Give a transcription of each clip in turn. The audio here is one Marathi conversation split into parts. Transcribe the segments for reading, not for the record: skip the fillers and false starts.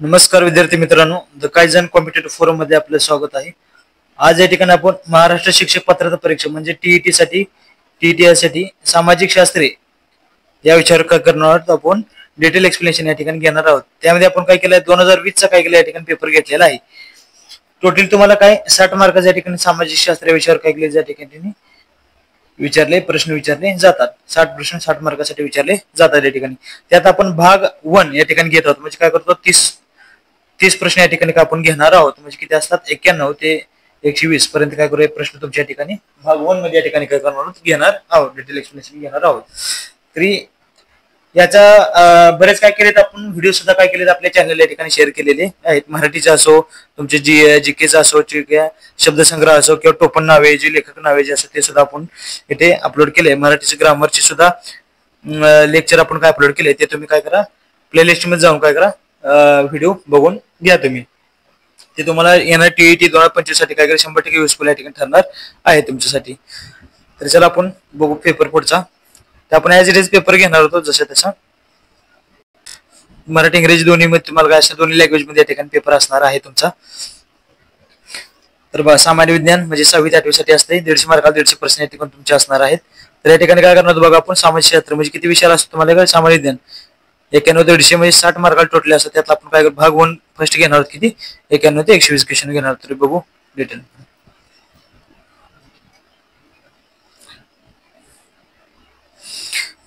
नमस्कार विद्यार्थी मित्रांनो, द कायझन कॉम्पिटेटिव्ह फोरम मध्ये आपलं स्वागत आहे। आज या ठिकाणी आपण महाराष्ट्र शिक्षक पात्रता परीक्षा म्हणजे टीईटी साठी साठी सामाजिक शास्त्रे या विषयावर काय करणार आहोत। आपण डिटेल एक्सप्लेनेशन या ठिकाणी घेणार आहोत। त्यामध्ये आपण काय केलंय 2020 चा काय केलं या ठिकाणी पेपर घेतलेला आहे। टोटल तुम्हाला काय 60 मार्काच्या या ठिकाणी सामाजिक शास्त्र विषयावर काय केले या ठिकाणी विचारले प्रश्न विचारले जातात। 60 प्रश्न 60 मार्कासाठी विचारले जातात या ठिकाणी। त्यात आपण भाग 1 या ठिकाणी घेत आहोत। म्हणजे काय करतो 30 प्रश्न या ठिकाणी आपण घेणार आहोत। म्हणजे किती असतात 91 ते 120 पर्यंत काय करूया प्रश्न तुमच्या या ठिकाणी भाग 1 मध्ये या ठिकाणी काय करणार आहोत घेणार आहोत, डिटेल एक्सप्लेनेशन घेणार आहोत। तरी याचा बरेच काय केलेत आपण व्हिडिओ सुद्धा काय केलेत आपल्या चॅनल या ठिकाणी शेअर केलेले आहेत। मराठीचा असो, तुमचे जीकेचा असो, शब्दसंग्रह असो किंवा टोपण नावे जी लेखक नावे जे असो ते सुद्धा आपण इथे अपलोड केले। मराठीचे ग्रामरचे सुद्धा लेक्चर आपण काय अपलोड केले ते तुम्ही काय करा प्लेलिस्ट मध्ये जाऊन काय करा व्हिडिओ बघून घ्या तुम्ही। ते तुम्हाला येणार टीईटी 2025 साठी काय 100% युजफुल या ठिकाणी ठरणार आहे तुमच्यासाठी। तर चला आपण बघू पेपर पुढचा। तर आपण ॲज इट इज पेपर घेणार होतो जसं तसं मराठी इंग्रजी दोन्ही मध्ये तुम्हाला काय असं दोन्ही लँग्वेज मध्ये या ठिकाणी पेपर असणार आहे तुमचा। तर सामान्य विज्ञान म्हणजे 6वी ते 8वी साठी असते 150 मार्काला 150 प्रश्न या ठिकाणी तुमचे असणार आहेत। तर या ठिकाणी काय करणार बघा आपण सामाजिक शास्त्र म्हणजे किती विषय असतो तुम्हाला काय सामान्य विज्ञान 91 ते 150 म्हणजे 60 मार्काला टोटल असतात। त्यात आपण काय भाग 1 फर्स्ट घेणार आहोत किती 91 ते 120 क्वेश्चन घेणार आहोत। तरी बघू डिटेल।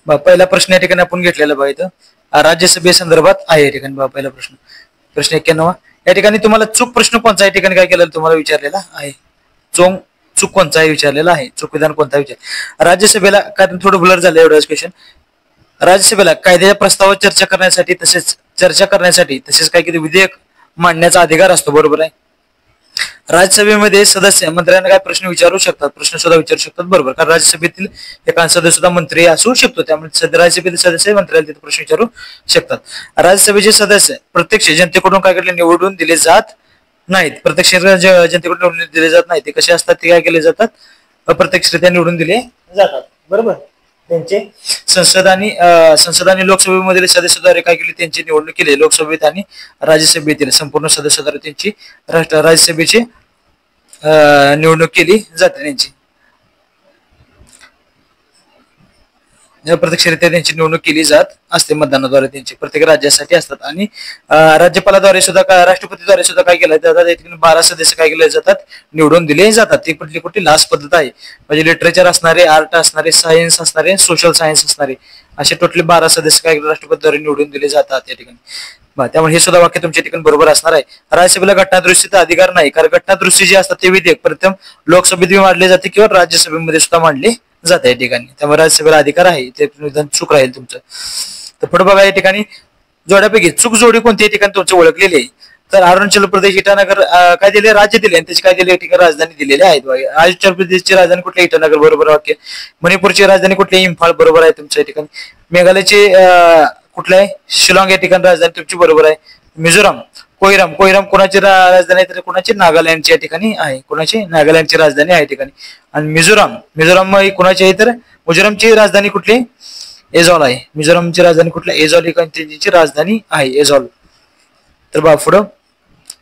पहिला प्रश्न या ठिकाणी आपण घेतलेला बघा इथं राज्यसभेसंदर्भात आहे या ठिकाणी पहिला प्रश्न 91 या ठिकाणी तुम्हाला चूक प्रश्न कोणता या ठिकाणी काय केलेला तुम्हाला विचारलेला आहे। चूक कोणता आहे विचारलेला आहे। चूक विधान कोणता विचार राज्यसभेला काय थोडं ब्लर झालं एवढंच क्वेश्चन। राज्यसभेला कायद्याच्या प्रस्तावावर चर्चा करण्यासाठी तसेच काय किती विधेयक मांडण्याचा अधिकार असतो, बरोबर आहे। राज्यसभेमध्ये सदस्य मंत्र्यांना काय प्रश्न विचारू शकतात, प्रश्न सुद्धा विचारू शकतात, बरोबर। कारण राज्यसभेतील एखादा सदस्य सुद्धा मंत्री असू शकतो, त्यामुळे राज्यसभेतील सदस्य मंत्र्याला तिथे प्रश्न विचारू शकतात। राज्यसभेचे सदस्य प्रत्यक्ष जनतेकडून काय केले निवडून दिले जात नाहीत। प्रत्यक्ष जनतेकडून निवडून दिले जात नाही, ते कसे असतात ते काय केले जातात अप्रत्यक्षरित्या निवडून दिले जातात, बरोबर। त्यांचे संसद आणि लोकसभेमधील सदस्यद्वारे काय केले त्यांची निवडणूक केली। लोकसभेत आणि राज्यसभेतील संपूर्ण सदस्यद्वारे त्यांची राज्यसभेची निवडणूक केली जाते। त्यांची प्रत्यक्षरित्या त्यांची निवडणूक केली जात असते मतदानाद्वारे, त्यांची प्रत्येक राज्यासाठी असतात। आणि राज्यपालाद्वारे सुद्धा राष्ट्रपतीद्वारे सुद्धा काय केलं जातात 12 सदस्य काय केले जातात निवडून दिले जातात। ती कुठली लास्ट पद्धत आहे म्हणजे लिटरेचर असणारे, आर्ट असणारे, सायन्स असणारे, सोशल सायन्स असणारे असे टोटली 12 सदस्य काय राष्ट्रपतीद्वारे निवडून दिले जातात या ठिकाणी। त्यामुळे हे सुद्धा वाक्य तुमच्या ठिकाणी बरोबर असणार आहे। राज्यसभेला घटनादुरुस्तीचा अधिकार नाही, कारण घटनादुरुस्ती जे असतात ते विधेयक प्रथम लोकसभेत मांडले जाते किंवा राज्यसभेमध्ये सुद्धा मांडले जाते या ठिकाणी। त्यामुळे राज्यसभेला अधिकार आहे ते विधान चूक राहील तुमचं। तर पुढे बघा या ठिकाणी जोड्यापैकी चूक जोडी कोणती या ठिकाणी तुमचं ओळखलेली आहे। तर अरुणाचल प्रदेश इटानगर काय दिले राज्य दिले आणि त्याची काय दिले ठिकाणी राजधानी दिलेली आहे। अरुणाचल प्रदेशची राजधानी कुठली इटानगर, बरोबर वाक्य। मणिपूरची राजधानी कुठली इम्फाळ, बरोबर आहे तुमच्या ठिकाणी। मेघालयची कुठलं आहे शिलाँग या ठिकाणी राजधानी तुमची, बरोबर आहे। मिझोराम कोहिराम कोणाची राजधानी आहे तर कोणाची नागालँडची या ठिकाणी आहे, कोणाची नागालँडची राजधानी आहे ठिकाणी। आणि मिझोराम कोणाची आहे तर मिझोरामची राजधानी कुठली एजॉल आहे। मिझोरामची राजधानी कुठल्या एजॉल ही त्यांची राजधानी आहे एजॉल। तर बघा पुढं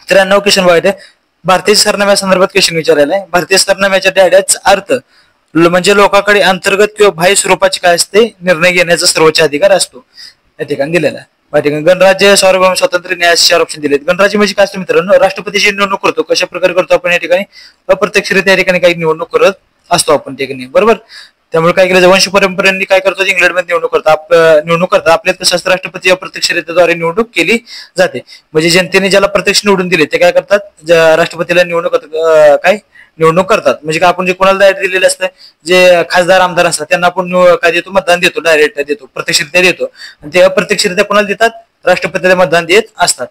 93 क्वेश्चन बघायचं भारतीय सरनाम्या संदर्भात क्वेश्चन विचारायला आहे। भारतीय सरनाम्याच्या डायड्याचा अर्थ म्हणजे लोकांकडे अंतर्गत किंवा बाह्य स्वरूपाचे काय असते निर्णय घेण्याचा सर्वोच्च अधिकार असतो या ठिकाणी दिलेला आहे। गणराज्य सार्वभौम स्वातंत्र्य न्याय 4 ऑप्शन दिलेत। गणराज्य म्हणजे काय असतं मित्रांनो राष्ट्रपतीची निवडणूक करतो, कशा प्रकारे करतो आपण या ठिकाणी अप्रत्यक्षरित्या या ठिकाणी काही निवडणूक करत असतो आपण ठिकाणी, बरोबर। त्यामुळे काय केलं वंश परंपरेने काय करतो इंग्लंडमध्ये निवडणूक करतात आपल्यात कसं असतं राष्ट्रपती अप्रत्यक्षरित्याद्वारे निवडणूक केली जाते। म्हणजे जनतेने ज्याला प्रत्यक्ष निवडून दिले ते काय करतात राष्ट्रपतीला निवडणूक करतात। म्हणजे काय आपण जे कोणाला डायरेक्ट दिलेले असतं जे खासदार आमदार असतात त्यांना आपण काय देतो मतदान देतो, डायरेक्ट देतो, प्रत्यक्षरित्या देतो। आणि ते अप्रत्यक्षरित्या कोणाला देतात राष्ट्रपतीला मतदान देत असतात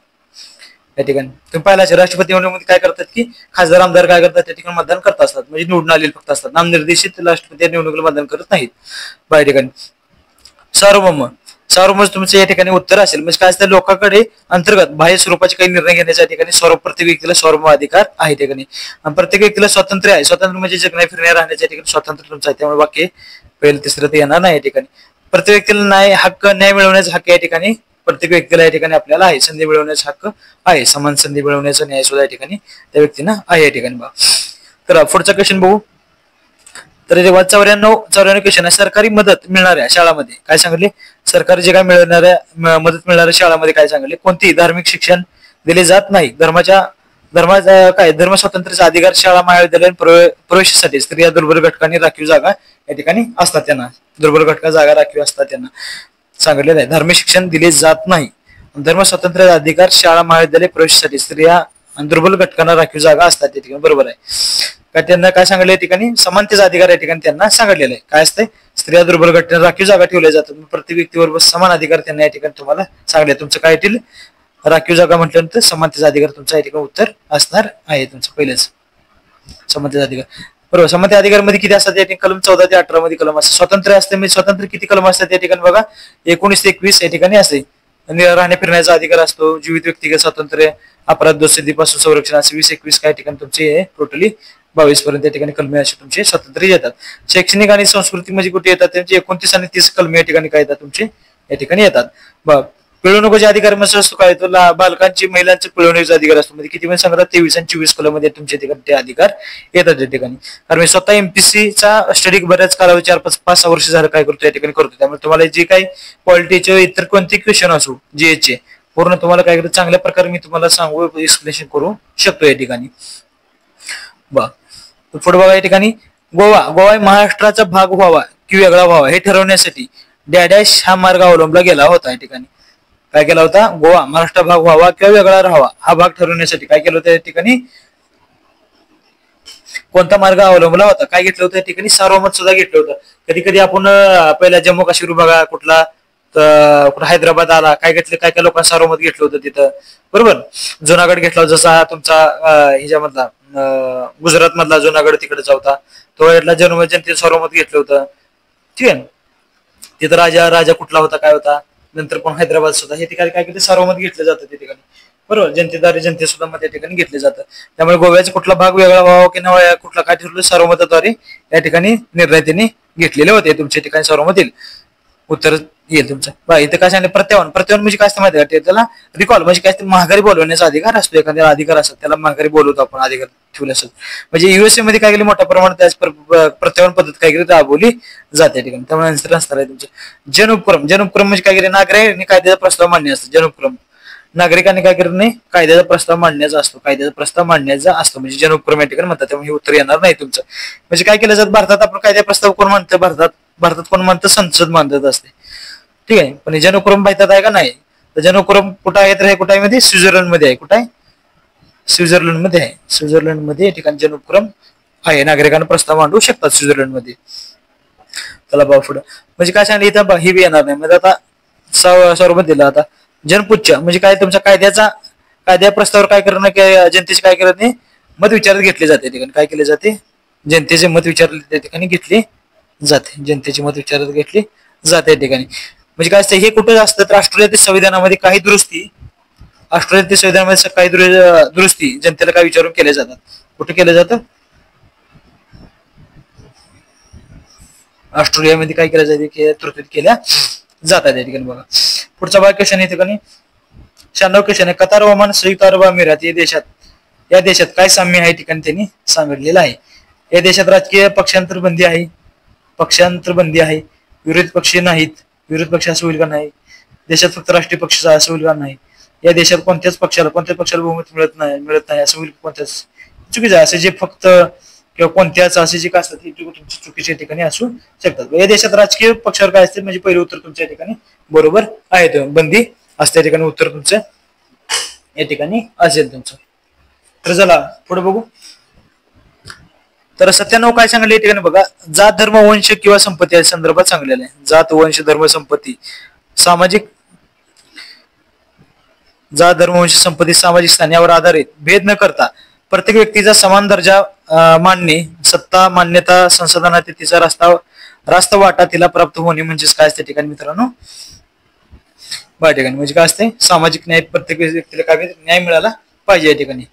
या ठिकाणी। तुम्ही पाहिलं राष्ट्रपती निवडणुकीमध्ये काय करतात की खासदार आमदार काय करतात त्या ठिकाणी मतदान करत असतात, म्हणजे निवडून आलेले फक्त असतात, नामनिर्देशित राष्ट्रपती निवडणुकीला मतदान करत नाहीत या ठिकाणी। सार्वभौम तुमचं या ठिकाणी उत्तर असेल म्हणजे काय असतं लोकांकडे अंतर्गत बाह्य स्वरूपाचे काही निर्णय घेण्याच्या ठिकाणी प्रत्येक व्यक्तीला सार्वभौम अधिकार आहे ठिकाणी। आणि प्रत्येक व्यक्तीला स्वातंत्र्य आहे, स्वातंत्र्य म्हणजे जगण्या फिरण्या राहण्याच्या ठिकाणी स्वातंत्र्य तुमचं आहे। त्यामुळे वाक्य पहिलं तिसरं ते येणार नाही या ठिकाणी। प्रत्येक व्यक्तीला न्याय मिळवण्याचा हक्क या ठिकाणी प्रत्येक व्यक्तीला या ठिकाणी आपल्याला आहे, संधी मिळवण्याचा हक्क आहे, समान संधी मिळवण्याचा न्याय सुद्धा या ठिकाणी त्या व्यक्तींना आहे या ठिकाणी बघा. तर पुढचा क्वेश्चन बघू. तर तेव्हा 94 क्वेश्चन आहे. सरकारी मदत मिळणाऱ्या शाळांमध्ये काय सांगितले, सरकारी जे काय मदत मिळणाऱ्या शाळांमध्ये काय सांगितले, कोणती धार्मिक शिक्षण दिले जात नाही, धर्म स्वातंत्र्याचा अधिकार शाळा महाविद्यालय प्रवेशासाठी स्त्रिया दुर्बल घटकांनी राखीव जागा या ठिकाणी असतात, त्यांना दुर्बल घटका जागा राखीव असतात, त्यांना सांगितलेलं आहे. धार्मिक शिक्षण दिले जात नाही, धर्म स्वातंत्र्याचा अधिकार शाळा महाविद्यालय प्रवेशासाठी स्त्रिया आणि दुर्बल घटकांना राखीव जागा असतात या ठिकाणी, बरोबर आहे का. त्यांना काय सांगितलं या ठिकाणी, समानतेचा अधिकार या ठिकाणी त्यांना सांगितलेलं आहे. काय असतंय, स्त्रिया दुर्बल घटकांना राखीव जागा ठेवल्या जातात, प्रत्येक व्यक्तीवर समान अधिकार त्यांना या ठिकाणी तुम्हाला सांगले. तुमचं काय येतील, राखीव जागा म्हटल्यानंतर समानतेचा अधिकार तुमचा या ठिकाणी उत्तर असणार आहे तुमचं पहिलेच, समानतेचा अधिकार, बरोबर. समानते अधिकार मध्ये किती असतात या ठिकाणी, कलम 14 ते 18 मध्ये कलम असतात. स्वातंत्र्य असते म्हणजे स्वातंत्र्य किती कलम असतात या ठिकाणी बघा, 19 ते 21 या ठिकाणी असते. राहण्या फिरण्याचा अधिकार असतो, जीवित व्यक्तिगत स्वातंत्र्य, अपराध दोषसिद्धीपासून संरक्षण, असे 20-21 काय ठिकाणी तुमचे टोटली 22 पर्यंत या ठिकाणी कलमे असे तुमचे स्वातंत्र्य येतात. शैक्षणिक आणि संस्कृती म्हणजे कुठे येतात, त्यांचे 29 आणि 30 कलमे या ठिकाणी काय येतात तुमचे या ठिकाणी येतात. पिळवणुकीचे अधिकार मध्ये असतो काय, तो बालकांची महिलांचे पिळवणुकीचा अधिकार असतो, म्हणजे किती मध्ये सांगतात, 23 आणि 24 कलम मध्ये तुमच्या ठिकाणी ते अधिकार येतात या ठिकाणी. कारण मी स्वतः MPSC चा स्टडी बऱ्याच कालावधी 4-5-6 वर्ष झालं काय करतो या ठिकाणी करतो, त्यामुळे तुम्हाला जे काही पॉलिटीचे इतर कोणते क्वेश्चन असो GH चे पूर्ण तुम्हाला काय करतो चांगल्या प्रकारे मी तुम्हाला सांगू, एक्सप्लेनेशन करू शकतो या ठिकाणी. पुढे बघा या ठिकाणी, गोवा महाराष्ट्राचा भाग व्हावा की वेगळा व्हावा हे ठरवण्यासाठी डॅडॅश हा मार्ग अवलंबला गेला होता या ठिकाणी. काय केला होता, गोवा महाराष्ट्र भाग व्हावा किंवा वेगळा राहावा हा भाग ठरवण्यासाठी काय केलं होतं या ठिकाणी, कोणता मार्ग अवलंबला होता, काय घेतलं होतं या ठिकाणी, सार्वमत सुद्धा घेतलं होतं. कधी कधी आपण पहिला जम्मू काश्मीर बघा कुठला हैदराबाद आला, काय घेतलं, काय काय लोकांनी सार्वमत घेतलं होतं तिथं, बरोबर. जुनागड घेतला जसा तुमचा ह्याच्यामधला गुजरात मधला जुनागड तिकडे होता, तो जनतेने सार्वमत घेतलं होतं, ठीक आहे. तिथं राजा कुठला होता काय होता, नंतर पण हैदराबाद सुद्धा हे ठिकाणी काय केलं, सार्वमत घेतलं जातं त्या ठिकाणी, बरोबर. जनते सुद्धा मत या ठिकाणी घेतले जातं. त्यामुळे गोव्याचा कुठला भाग वेगळा व्हावा की नवा कुठला काय ठरलं, सर्वमताद्वारे या ठिकाणी निर्णय त्यांनी घेतलेले होते. तुमच्या ठिकाणी सर्वमत येईल, उत्तर येईल तुमचं. बघा इथं काय सांगितलं, प्रत्यवन म्हणजे काय असतं माहिती आहे का, त्याला रिकॉल म्हणजे काय असते, महागारी बोलवण्याचा अधिकार असतो, एखाद्याला अधिकार असतो त्याला महागारी बोलवतो आपण, अधिकार ठेवले असत. म्हणजे USA मध्ये काय केले, मोठ्या प्रमाणात त्याच प्रत्यवन पद्धत काय केली राबवली जाते ठिकाणी. त्यामुळे आन्सर असणार आहे तुमचे जनउपक्रम म्हणजे काय केले, नागरिकांनी कायद्याचा प्रस्ताव मांडणे असतो. जनउपक्रम नागरिकांनी काय करत नाही, कायद्याचा प्रस्ताव मांडण्याचा असतो, म्हणजे जनउपक्रम या ठिकाणी म्हणतात. त्यामुळे हे उत्तर येणार नाही तुमचं. म्हणजे काय केलं जातं, भारतात आपण कायदा प्रस्ताव कोण मानतं, भारतात कोण मानतं, संसद मानत असते, ठीक आहे. पण जनउपक्रम भारतात आहे का नाही, तर जनउपक्रम कुठं आहे, तर हे कुठे मध्ये स्वित्झर्लंड मध्ये आहे. कुठे आहे, स्वित्झर्लंड मध्ये आहे. स्वित्झर्लंड मध्ये या ठिकाणी जनउपक्रम आहे, नागरिकांना प्रस्ताव मांडू शकतात स्वित्झर्लंड मध्ये. त्याला भाव पुढं म्हणजे काय सांगितलं इथं, हे बी येणार नाही. म्हणजे आता सर्वमत दिलं. आता जनपुच्छ म्हणजे काय, तुमच्या कायद्या प्रस्तावावर काय करणं, जनतेचे काय करत नाही, मत विचारात घेतले जाते ठिकाणी. काय केले जाते, जनतेचे मत विचारले त्या ठिकाणी घेतले जाते, जनतेचे मत विचारात घेतले जाते या ठिकाणी. म्हणजे काय असतं, हे कुठे असतं, तर राष्ट्रीय संविधानामध्ये काही दुरुस्ती, राष्ट्रीय संविधानामध्ये काही दुरुस्ती जनतेला काय विचारून केल्या जातात. कुठे केलं जातं, ऑस्ट्रेलियामध्ये काय केलं जाते, त्रुटीत केल्या जातात या ठिकाणी. बघा पुढचा भाग क्वेश्चन या ठिकाणी 96 क्वेश्चन आहे. कतार, ओमान, संयुक्त अरब अमिरात या देशात काय साम्य आहे ठिकाणी त्यांनी सांगितलेलं आहे. या देशात राजकीय पक्षांतर बंदी आहे, विरोधी पक्ष नाहीत, विरोधी पक्ष असं होईल का नाही, देशात फक्त राष्ट्रीय पक्ष असं होईल का नाही, या देशात कोणत्याच पक्षाला बहुमत मिळत नाही असं होईल, कोणत्याच चुकीचं आहे. असं जे फक्त किंवा कोणत्याच असे जे काय असतात तुमच्या चुकीच्या ठिकाणी असू शकतात. या देशात राजकीय पक्षावर काय असते, म्हणजे पहिले उत्तर तुमच्या ठिकाणी बरोबर आहे, बंदी असते ठिकाणी, उत्तर तुमचं या ठिकाणी असेल तुमचं. तर चला पुढे बघू. तर 97 काय सांगितलं या ठिकाणी बघा, जात, धर्म, वंश किंवा संपत्ती या संदर्भात सांगलेलं आहे. जात, वंश, धर्म, संपत्ती, जात, धर्म, वंश, संपत्ती, सामाजिक स्थान यावर आधारित भेद न करता प्रत्येक व्यक्तीचा समान दर्जा मानणे, सत्ता, मान्यता, संसाधनात तिचा रास्त वाटा तिला प्राप्त होणे म्हणजेच काय असते ठिकाणी मित्रांनो, ठिकाणी म्हणजे काय असते, सामाजिक न्याय, प्रत्येक व्यक्तीला काय न्याय मिळाला पाहिजे या ठिकाणी.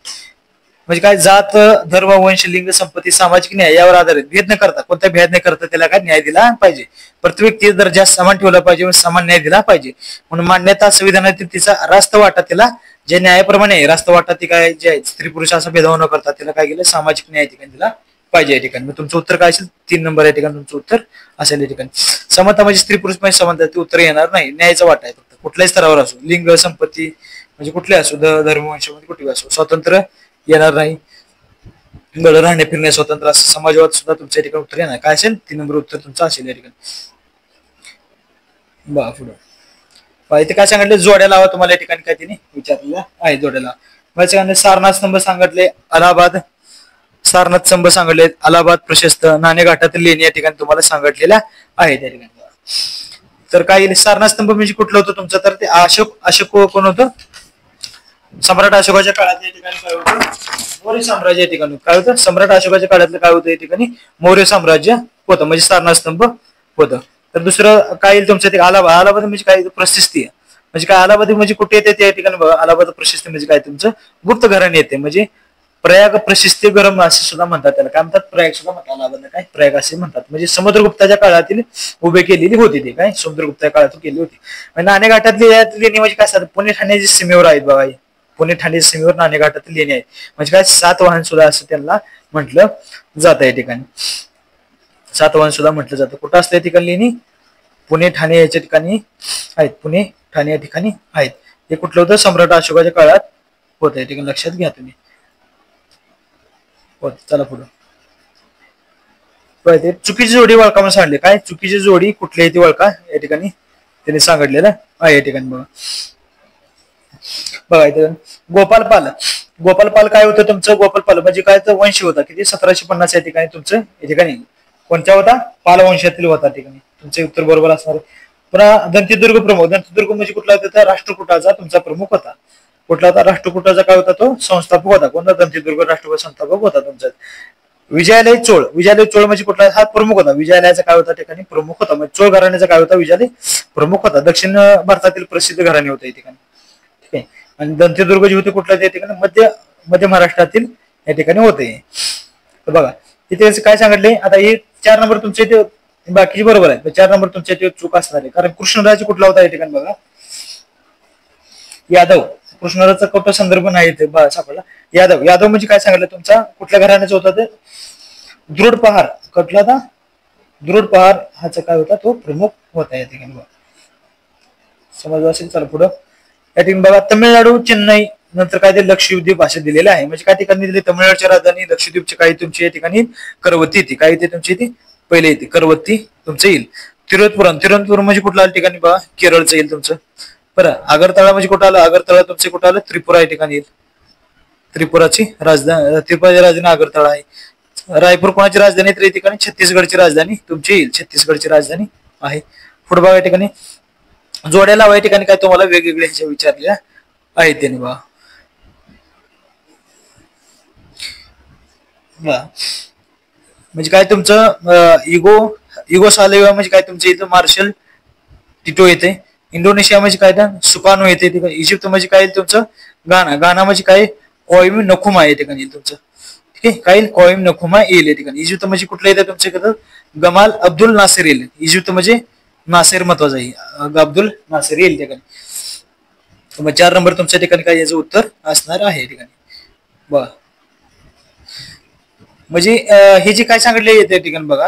म्हणजे काय जात, धर्म, वंश, लिंग, संपत्ती, सामाजिक न्याय यावर आधारित भेद न करता, कोणता भेद न करता त्याला काय न्याय दिला पाहिजे. प्रत्येक व्यक्ती दर्जा समान ठेवला पाहिजे, समान न्याय दिला पाहिजे. म्हणून मान्यता संविधानातील तिचा रास्त वाटा तिला जे न्यायाप्रमाणे रास्त वाटा ती काय जे स्त्री पुरुष असा भेदभाव न करता तिला काय केलं सामाजिक न्याय ठिकाणी दिला पाहिजे. या ठिकाणी मग तुमचं उत्तर काय असेल 3 नंबर या ठिकाणी तुमचं उत्तर असेल. या ठिकाणी समता म्हणजे स्त्री पुरुष मध्ये समानता ते उत्तर येणार नाही. न्यायाचा वाटा आहे फक्त कुठल्याही स्तरावर असो, लिंग, संपत्ती म्हणजे कुठले असो, धर्म, वंशामध्ये कुठे असो, स्वातंत्र्य येणार नाही. गड राहणे फिरणे स्वतंत्र असं समाजवाद सुद्धा तुमच्या ठिकाणी उत्तर येणार. काय असेल 3 नंबर उत्तर तुमचं असेल या ठिकाणी. बा पुढे इथे काय सांगितले, जोड्या लावा. तुम्हाला या ठिकाणी काय तिने विचारलेलं आहे, जोड्या लावा. सारनाथ स्तंभ सांगितले, अलाहाबाद सारनाथ स्तंभ सांगितले, अलाहाबाद प्रशस्त, नाणेघाटातील लेणी या ठिकाणी तुम्हाला सांगितलेल्या आहे त्या ठिकाणी. तर काय सारनाथ स्तंभ म्हणजे कुठलं होतं तुमचं, तर ते अशोक कोण होतं, सम्राट अशोकाच्या काळात या ठिकाणी काय होतं, मौर्य साम्राज्य या ठिकाणी काय होतं, सम्राट अशोकाच्या काळातलं काय होतं या ठिकाणी मौर्य साम्राज्य होतं, म्हणजे सारनाथ स्तंभ होतं. तर दुसरं काय येईल तुमच्या अलाहाबाद. अलाहाबाद म्हणजे काय, प्रशस्ती म्हणजे काय, अलाहाबाद म्हणजे कुठे येते त्या ठिकाणी बघा. अलाहाबाद प्रशस्ती म्हणजे काय, तुमचं गुप्त घराणे येते, म्हणजे प्रयाग प्रशस्ती गरम असे सुद्धा म्हणतात त्याला. काय म्हणतात, प्रयाग सुद्धा म्हणतात अलाहाबादला, काय प्रयाग असे म्हणतात. म्हणजे समुद्रगुप्ताच्या काळातील उभे केलेली होती ते, काय समुद्रगुप्ताच्या काळातून केली होती. नाणेघाटातली लेणी म्हणजे काय असतात, पुणे ठाण्याच्या सीमेवर आहेत बघा. पुणे ठाण्याच्या सीमेवर नाणेघाटातील लेणी आहेत, म्हणजे काय 7 वाहन सुद्धा असं त्यांना म्हटलं जातं. या ठिकाणी 7 वाहन सुद्धा म्हटलं जातं. कुठं असतं या ठिकाणी लेणी, पुणे ठाणे याच्या ठिकाणी आहेत. पुणे ठाणे या ठिकाणी आहेत. हे कुठलं होतं, सम्राट अशोकाच्या काळात होतं. या ठिकाणी लक्षात घ्या तुम्ही. चला पुढे. चुकीची जोडी वळका म्हणून सांगले, काय चुकीची जोडी कुठली ती वळका या ठिकाणी त्यांनी सांगितलेलं आहे. या ठिकाणी बघा इथे गोपालपाल. गोपालपाल काय होतं तुमचं, गोपालपाल म्हणजे काय तर वंश होता, किती 1750 या ठिकाणी तुमचं या ठिकाणी कोणत्या होता, पाल वंशातील होता. ठिकाणी तुमचे उत्तर बरोबर असणार. पुन्हा दंतीदुर्ग प्रमुख. दंतीदुर्ग म्हणजे कुठला होता, राष्ट्रकूटाचा तुमचा प्रमुख होता. कुठला होता, राष्ट्रकूटाचा काय होता, तो संस्थापक होता. कोणता, दंतीदुर्ग राष्ट्रकूट संस्थापक होता तुमचा. विजयालय चोळ. विजयालय चोळ म्हणजे कुठला, हा प्रमुख होता. विजयालयाचा काय होता ठिकाणी प्रमुख होता. म्हणजे चोळ घराण्याचा काय होता, विजयालय प्रमुख होता. दक्षिण भारतातील प्रसिद्ध घराणे होते या ठिकाणी. ठीक आहे. आणि दंतीदुर्ग जे होते कुठला त्या ठिकाणी मध्य महाराष्ट्रातील या ठिकाणी होते. तर बघा इथे काय सांगितले, आता हे 4 नंबर तुमचे इथे बाकीचे बरोबर आहेत, 4 नंबर तुमच्या इथे चूक असणार आहे. कारण कृष्णराज कुठला होता या ठिकाणी बघा, यादव. कृष्णराजचा कुठला संदर्भ नाही इथे सापडला. यादव. यादव म्हणजे काय सांगितलं, तुमचा कुठल्या घराण्याचा होता, ते दृढ पहार. कुठला होता, दृढ पहार हाचा काय होता, तो प्रमुख होता या ठिकाणी बघा. समजलं असेल. चला पुढं. या ठिकाणी बघा तमिळनाडू, चेन्नई नंतर काय ते लक्षद्वीप असे दिलेले आहे. म्हणजे काय ठिकाणी दिले, तमिळनाडूची राजधानी लक्षद्वीपची काही तुमची या ठिकाणी करवती येते. काय येते तुमची ती पहिले येते करवती तुमचं येईल. तिरुवनंतपुरम. तिरुवनंतपुरम म्हणजे कुठलं ठिकाणी बघा, केरळचं येईल तुमचं. बरं. आगरतळा म्हणजे कुठं आलं, आगरतळा तुमचे कुठं आलं, त्रिपुरा या ठिकाणी येईल. त्रिपुराची राजधानी, त्रिपुराची राजधानी आगरतळा आहे. रायपूर कोणाची राजधानी, तर या ठिकाणी छत्तीसगडची राजधानी तुमची येईल. छत्तीसगडची राजधानी आहे. पुढे बघा या ठिकाणी जोड्या लावा. या ठिकाणी काय तुम्हाला वेगवेगळ्या विचारलेल्या आहेत त्यांनी बघा. म्हणजे काय तुमचं युगोस्लाविया म्हणजे काय तुमच्या इथं मार्शल टिटो येते. इंडोनेशिया म्हणजे काय तर सुकानो येते. इजिप्त म्हणजे काय तुमचं गाना. गाना म्हणजे काय कोईम नखुमा या ठिकाणी येईल तुमचं. ठीक आहे. काय कोईम नखुमा येईल या ठिकाणी. इजिप्त म्हणजे कुठलं येतं तुमच्या गमाल अब्दुल नासिर येईल. इजिप्त म्हणजे नासिर महत्वाचा आहे, अब्दुल नासिर येईल ठिकाणी. मग 4 नंबर तुमच्या ठिकाणी काय याचं उत्तर असणार आहे ठिकाणी बघा. म्हणजे हे जे काय सांगितले या ठिकाणी बघा,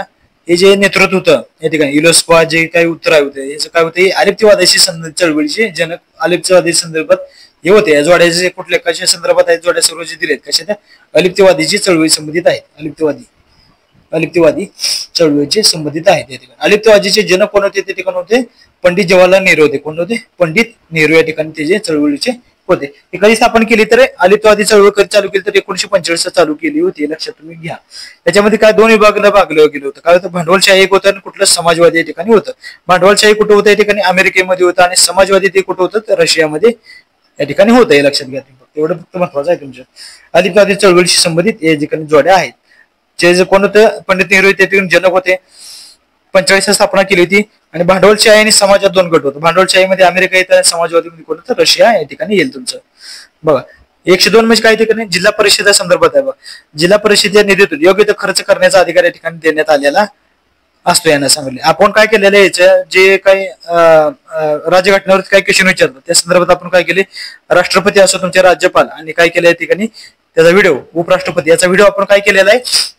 हे जे नेतृत्व होतं या ठिकाणी युनेस्को जे काही उत्तर होते याचं काय होते, अलिप्तवादाशी चळवळीचे जनक अलिप्तवादी संदर्भात हे होते. या जोड्याचे कुठल्या कशा संदर्भात आहेत जोड्या सर्व जे दिलेत कशा त्या अलिप्तवादीची चळवळी संबंधित आहेत. अलिप्तवादी चळवळीचे संबंधित आहेत या ठिकाणी. अलिप्तवादीचे जनक कोण होते त्या ठिकाणी होते, पंडित जवाहरलाल नेहरू होते. कोण होते, पंडित नेहरू या ठिकाणी ते जे चळवळीचे होते. हे कधी स्थापन केली, तर अलिप्तवादी चळवळ कधी चालू केली, तर 1945 चालू केली होती. लक्षात तुम्ही घ्या. त्याच्यामध्ये काय 2 विभागाला भागलं गेलं होतं. काय होतं, भांडवलशाही एक होतं आणि कुठलं समाजवादी या ठिकाणी होतं. भांडवलशाही कुठं होतं या ठिकाणी अमेरिकेमध्ये होतं आणि समाजवादी ते कुठं होतं, तर रशियामध्ये या ठिकाणी होतं. हे लक्षात घ्या. एवढं फक्त महत्वाचं आहे तुमच्या. अलिप्तवादी चळवळीशी संबंधित या ठिकाणी जोड्या आहेत. जे कोण होतं, पंडित नेहरू त्या ठिकाणी जनक होते. 45 स्थापना केली होती. आणि भांडवलशाही आणि समाजात 2 गट होते. भांडवलशाहीमध्ये अमेरिका येतं, समाजवादीमध्ये कोण होतं, रशिया या ठिकाणी येईल तुमचं बघा. 102 म्हणजे काय ठिकाणी जिल्हा परिषदा संदर्भात आहे बघ. जिल्हा परिषदेच्या निधीतून योग्य तो खर्च करण्याचा अधिकार या ठिकाणी देण्यात आलेला असतो यांना सांगितले. आपण काय केलेलं आहे याच्या जे काही राज्यघटनेवर काही क्वेश्चन विचारतात त्या संदर्भात आपण काय केले, राष्ट्रपती असो तुमचे राज्यपाल आणि काय केलं या ठिकाणी त्याचा व्हिडिओ, उपराष्ट्रपती याचा व्हिडिओ आपण काय केलेला आहे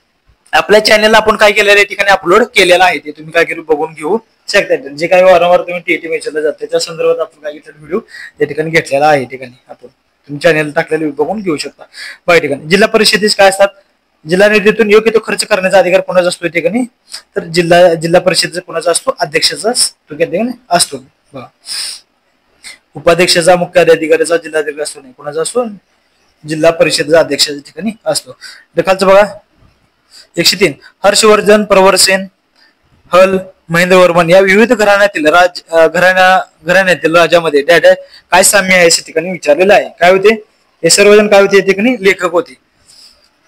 आपल्या चॅनलला आपण काय केलेलं या ठिकाणी अपलोड केलेला आहे. ते तुम्ही काय केलं बघून घेऊ शकता. जे काही वारंवार तुम्ही टीईटी विचारलं जाते त्या संदर्भात आपण काय घेतलेला व्हिडिओ त्या ठिकाणी घेतलेला आहे. ठिकाणी आपण तुम्ही चॅनल टाकलेले बघून घेऊ शकता. या ठिकाणी जिल्हा परिषदेस काय असतात, जिल्हा निधीतून योग्य तो खर्च करण्याचा अधिकार कोणाचा असतो या ठिकाणी, तर जिल्हा परिषदेचा कोणाचा असतो, अध्यक्षाचा तो त्या ठिकाणी असतो. उपाध्यक्षाचा, मुख्य अधिकाऱ्याचा, जिल्हाधिकारी असतो नाही, कोणाचा असतो, जिल्हा परिषदेचा अध्यक्षाच्या ठिकाणी असतो. खालचं बघा 103 हर्षवर्धन, प्रवरसेन, हल, महेंद्र वर्मन या विविध घराण्यातील घराण्यातील राजामध्ये काय साम्य आहे या ठिकाणी विचारलेलं आहे. काय होते हे सर्वजण काय होते या ठिकाणी लेखक होते.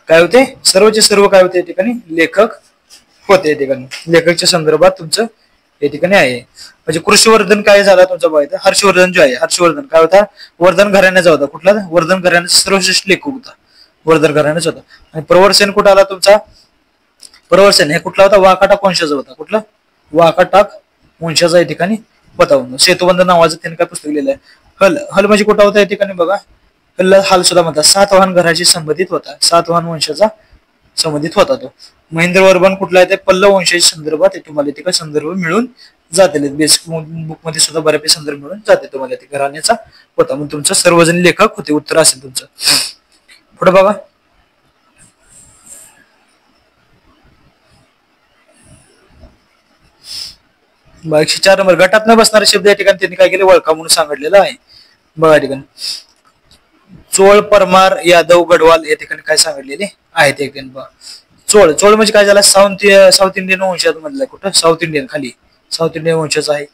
काय होते सर्वचे सर्व काय होते या ठिकाणी लेखक होते. या ठिकाणी लेखकच्या संदर्भात तुमचं या ठिकाणी आहे. म्हणजे कृषीवर्धन काय झाला तुमचा बघायचं, हर्षवर्धन जो आहे हर्षवर्धन काय होता, वर्धन घराण्याचा होता. कुठला, वर्धन घराण्याचा सर्वश्रेष्ठ लेखक होता, वर्धन घराण्याचा होता. आणि प्रवरसेन कुठं आला तुमचा, प्रवरसेन हे कुठला होता, वाकाटक वंशाचा होता. कुठला, वाकाटक वंशाचा या ठिकाणी होता. सेतुबंध नावाचं त्यांनी काय पुस्तक लिहिलं आहे. हल, हल म्हणजे कुठं होता या ठिकाणी बघा, हाल सुद्धा म्हणतात. सातवाहन घराशी संबंधित होता, सातवाहन वंशाचा संबंधित होता तो. महेंद्र वर्मन कुठला आहे, ते पल्लव वंशाच्या संदर्भात तुम्हाला ते संदर्भ मिळून जातील. बेसिक बुक मध्ये सुद्धा बऱ्यापैकी संदर्भ मिळून जाते तुम्हाला. ते घराण्याचा होता. मग तुमचं सर्वजण लेखक होते, उत्तर असेल तुमचं. पुढे बघा 104 नंबर गटात न बसणारे शब्द या ठिकाणी त्यांनी काय केले, वळखा म्हणून सांगितलेलं आहे. बघा या ठिकाणी चोळ, परमार, यादव, गढवाल या ठिकाणी काय सांगितलेले आहे ते ठिकाणी बघा. चोळ, चोळ म्हणजे काय झाला, साऊथ इंडियन वंशात मधला, कुठं साऊथ इंडियन, खाली साऊथ इंडियन वंशाचा आहे.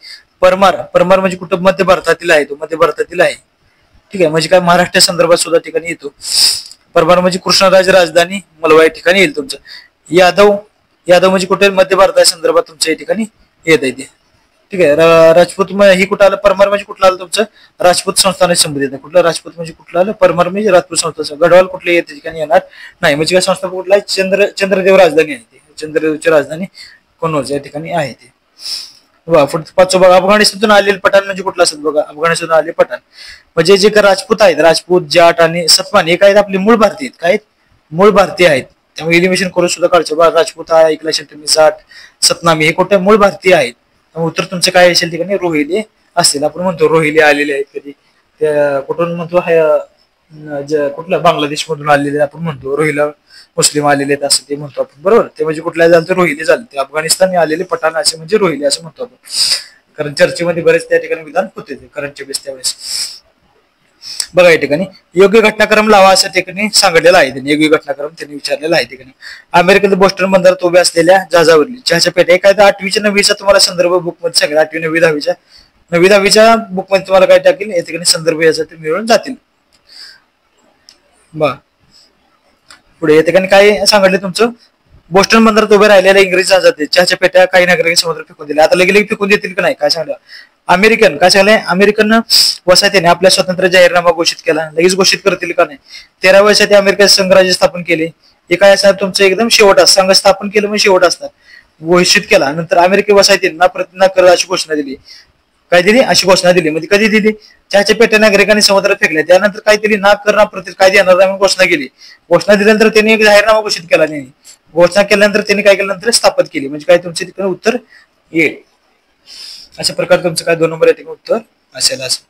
परमार, परमार म्हणजे कुठं मध्य भारतातील आहे, तो मध्य भारतातील आहे. ठीक आहे, म्हणजे काय महाराष्ट्र संदर्भात सुद्धा ठिकाणी येतो. परमार म्हणजे कृष्णराज राजधानी मलवा या ठिकाणी येईल तुमचं. यादव, यादव म्हणजे कुठे मध्य भारता संदर्भात तुमच्या या ठिकाणी येत आहे ते. ठीक आहे, राजपूत ही कुठं आलं, परमार म्हणजे कुठलं आलं तुमचं, राजपूत संस्थानाशी संबंधित आहे. कुठलं राजपूत म्हणजे कुठलं आलं, परमार म्हणजे राजपूत संस्थान. गढवाल कुठले या ठिकाणी येणार नाही, म्हणजे काय संस्था कुठला आहे, चंद्रदेव राजधानी आहे ते, चंद्रदेवची राजधानी कन्नौज या ठिकाणी आहे ते. पाचवं बघा अफगाणिस्तानातून आलेले पठाण म्हणजे कुठलं असत बघा, अफगाणिस्तानातून आलेले पठाण म्हणजे जे काही राजपूत आहेत, राजपूत, जाट आणि सतमान हे काय आपले मूळ भारतीय आहेत, काय मूळ भारतीय आहेत. त्यामुळे एलिमिनेशन करून सुद्धा काढतो बघा. राजपूत हा एक लक्षात तुम्ही, जाट, सतनामी हे कुठे मूळ भारतीय आहेत. उत्तर तुमचं काय असेल ठिकाणी रोहिले असतील. आपण म्हणतो रोहिले आलेले आहेत कधी, त्या कुठून म्हणतो कुठला बांगलादेश मधून आलेले आपण म्हणतो, रोहिला मुस्लिम आलेले आहेत असं ते म्हणतो आपण, बरोबर. ते म्हणजे कुठल्या झालं तर रोहिले झाले, ते अफगाणिस्तान आलेले पठाण असे म्हणजे रोहिले असं म्हणतो आपण. कारण चर्चेमध्ये बरेच त्या ठिकाणी विधान होते ते करंटच्या बेस त्यावेळेस. बघा या ठिकाणी योग्य घटनाक्रम लावा असं ठिकाणी सांगितलेलं आहे त्यांनी, योग्य घटनाक्रम त्यांनी विचारलेला आहे ठिकाणी. अमेरिकेतील बोस्टन बंदरात उभ्या असलेल्या जहाजावरली चहाच्या पेट्या काय, तर 8वी 9वीचा तुम्हाला संदर्भ बुक मध्ये सांगेल. 8वी 9वी 10वीच्या बुक मध्ये तुम्हाला काय टाकेल या ठिकाणी संदर्भ याचा ते मिळून जातील. बघा पुढे या ठिकाणी काय सांगितले तुमचं, बोस्टन बंदरात उभे राहिलेल्या इंग्रजी जहाजात चहाच्या पेट्या काही नागरिकांनी समुद्र फेकून दिल्या. आता लगेच फेकून देतील का नाही काय सांगलं. अमेरिकन काय सांगलंय, अमेरिकन वसाहतीने आपल्या स्वातंत्र्य जाहीरनामा घोषित केला, लगेच घोषित करतील का नाही. 13 वर्षात अमेरिकेत संघराज्य स्थापन केले. हे काय असणार तुमचं एकदम शेवट असतं, संघ स्थापन केलं म्हणजे शेवट असतात. घोषित केला नंतर अमेरिके वसाहतीने ना कर अशी घोषणा दिली. काय दिली, अशी घोषणा दिली. म्हणजे कधी दिली, चहाच्या पेट्या नागरिकांनी समुद्रात फेकल्या. त्यानंतर काय दिली, ना कर ना प्रति काय देणार म्हणून घोषणा केली. घोषणा दिल्यानंतर त्यांनी एक जाहीरनामा घोषित केला नाही. घोषणा केल्यानंतर त्यांनी काय केल्यानंतर स्थापित केली. म्हणजे काय तुमचे तिकडे उत्तर येईल. अशा प्रकारे तुमचं काय 2 नंबर येते उत्तर असेल असं.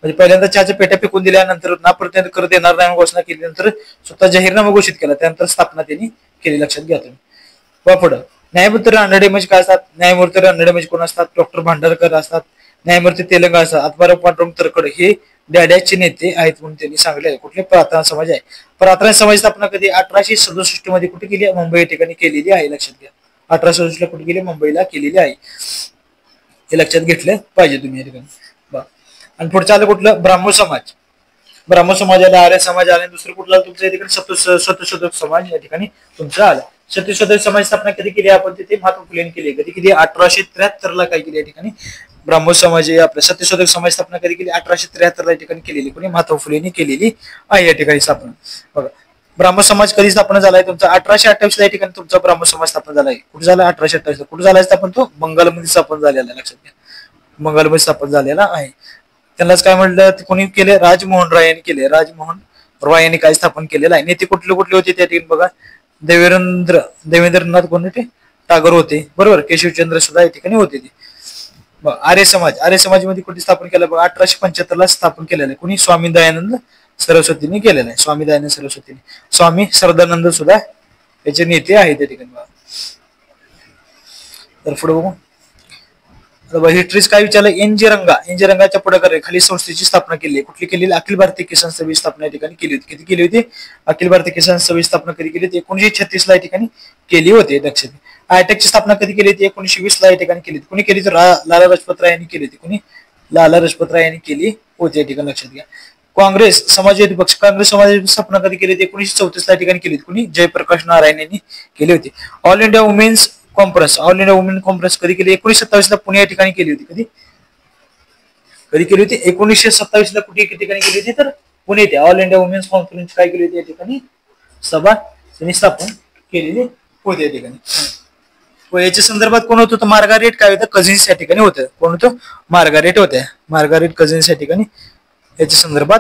म्हणजे पहिल्यांदा चहाच्या पेट्या फेकून दिल्यानंतर ना प्रत्येक कर देणार नाही घोषणा केल्यानंतर स्वतः जाहीरनामा घोषित केला, त्यानंतर स्थापना त्यांनी केली. लक्षात घ्या तुम्ही. पुढं न्यायमूर्ती रानडे म्हणजे काय असतात, न्यायमूर्ती रानडे म्हणजे कोण असतात, डॉक्टर भांडारकर असतात. न्यायमूर्ती तेलंगण असतात, आत्माराम पांडुरंग तरखड हे डॅड्याचे नेते आहेत म्हणून त्यांनी सांगले आहे. कुठले, प्रार्थना समाज आहे. प्रार्थना समाज स्थापना कधी 1867 मध्ये कुठे केली, मुंबई या ठिकाणी केलेली आहे. लक्षात घ्या 1867 ला कुठे केली, मुंबईला केलेली आहे. हे लक्षात घेतलं पाहिजे तुम्ही या ठिकाणी. आणि पुढचं आलं कुठलं, ब्राह्मण समाज. ब्राह्मण समाज आला, आर्य समाज आला. दुसरं कुठलं तुमचं या ठिकाणी सत्यशोधक समाज या ठिकाणी तुमचं आलं. सत्यशोधक समाज स्थापना कधी केली आपण तिथे महात्मा फुलेंनी केली. कधी केली, 1873 ला काय केली या ठिकाणी ब्राह्मण समाज आहे, आपल्या सत्यशोधक समाज स्थापना कधी केली 1873 या ठिकाणी केलेली, कोणी महात्मा फुलेंनी केलेली आहे या ठिकाणी स्थापना. बघा ब्राह्मण समाज कधी स्थापना झालाय तुमचा 1828 या ठिकाणी तुमचा ब्राह्मण समाज स्थापना झालाय. कुठे झाला 1828 कुठे झालाय स्थापन, तो बंगालमध्ये स्थापन झालेला आहे, लक्षात घ्या बंगालमध्ये स्थापन झालेला आहे. त्यांनाच काय म्हणलं कोणी केले, राजमोहन राय यांनी केले, राजमोहन रॉय यांनी काय स्थापन केलेलं आहे. नेते कुठले कुठले होते त्या ठिकाणी बघा, देवेंद्रनाथ कोण होते, टागोर होते बरोबर, केशवचंद्र सुद्धा या ठिकाणी होते ते. आर्य समाज मध्ये कुठे स्थापन केलं बघा 1875 ला स्थापन केलेलं आहे, कोणी स्वामी दयानंद सरस्वतींनी केलेलं आहे, स्वामी दयानंद सरस्वतीने. स्वामी श्रद्धानंद सुद्धा याचे नेते आहेत त्या ठिकाणी बघा. तर पुढे बघू हिस्ट्रीज काय विचारलं, एन जी रंगाच्या पुढाकाराने खाली संस्थेची स्थापना केली, कुठली केलेली, अखिल भारतीय किसान सभेची स्थापना या ठिकाणी केली होती. किती केली होती, अखिल भारतीय किसान सभेची स्थापना कधी केली होती, 1936 ला या ठिकाणी केली होती. लक्षात घ्या. आयटेकची स्थापना कधी केली होती, 1920 ला या ठिकाणी केली होती. कोणी केली तर लाला लजपत राय यांनी केली होती, कोणी लाला लजपत राय यांनी केली होती या ठिकाणी, लक्षात घ्या. काँग्रेस समाजवादी पक्ष, काँग्रेस समाजाची स्थापना कधी केली होती, 1934 ला या ठिकाणी केली होती, कोणी जयप्रकाश नारायण यांनी केली होती. ऑल इंडिया वुमेन्स कॉन्फरन्स कधी केली, 1927 ला पुणे या ठिकाणी केली होती. कधी केली होती, 1927 ला कुठे ठिकाणी केली होती, तर पुणे येथे ऑल इंडिया वुमेन्स कॉन्फरन्स काय केली होती या ठिकाणी, सभा त्यांनी स्थापन केलेली होती या ठिकाणी. याच्या संदर्भात कोण होतं, तर मार्गारेट काय होतं, कझिन्स या ठिकाणी होतं. कोण होतं, मार्गारेट होत्या, मार्गारेट कझिन्स या ठिकाणी याच्या संदर्भात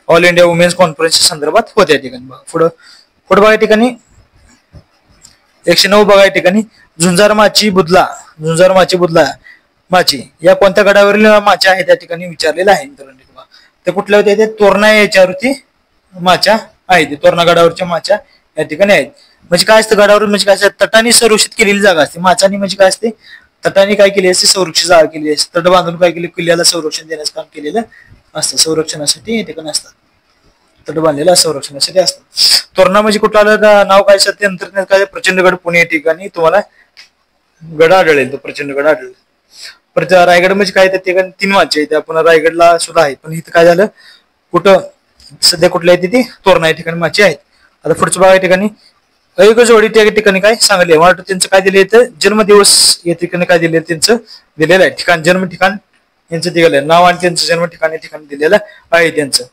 ऑल इंडिया वुमेन्स कॉन्फरन्सच्या संदर्भात होत्या या ठिकाणी. पुढं बघा या ठिकाणी 109 बघा या ठिकाणी, झुंजार माची बुदला माची या कोणत्या गडावरील माच्या आहेत त्या ठिकाणी विचारलेलं आहे मित्रांनो. ते कुठल्या होत्या, ते तोरणा याच्यावरती माच्या आहेत, तोरणा गडावरच्या माच्या या ठिकाणी आहेत. म्हणजे काय असतं गडावर, म्हणजे काय असतं, तटाने संरक्षित केलेली जागा असते. माचानी म्हणजे काय असते, तटाने काय केली असते, संरक्षित जागा केली असते. तट बांधून काय केले, किल्ल्याला संरक्षण देण्याचं काम केलेलं असतं, संरक्षणासाठी या ठिकाणी असतात, तट बांधलेला संरक्षणासाठी असतात. तोरणा म्हणजे कुठलं आलं नाव काय, सत्यंतर काय, प्रचंडगड पुणे या ठिकाणी तुम्हाला गड आढळेल, तो प्रचंडगड आढळेल. परत रायगड म्हणजे काय, त्या ठिकाणी 3 माचे आहेत, पुन्हा रायगडला सुद्धा आहेत, पण इथं काय झालं, कुठं सध्या कुठल्या आहे ती तोरणा या ठिकाणी माचे आहेत. आता पुढचं बघा या ठिकाणी एक जोडी त्या ठिकाणी काय सांगले, मला त्यांचं काय दिले, तर जन्मदिवस या ठिकाणी काय दिले, त्यांचं दिलेलं आहे ठिकाण, जन्म ठिकाण यांचं दिलेलं आहे, नाव आणि त्यांचं जन्म ठिकाण या ठिकाणी दिलेलं आहे त्यांचं.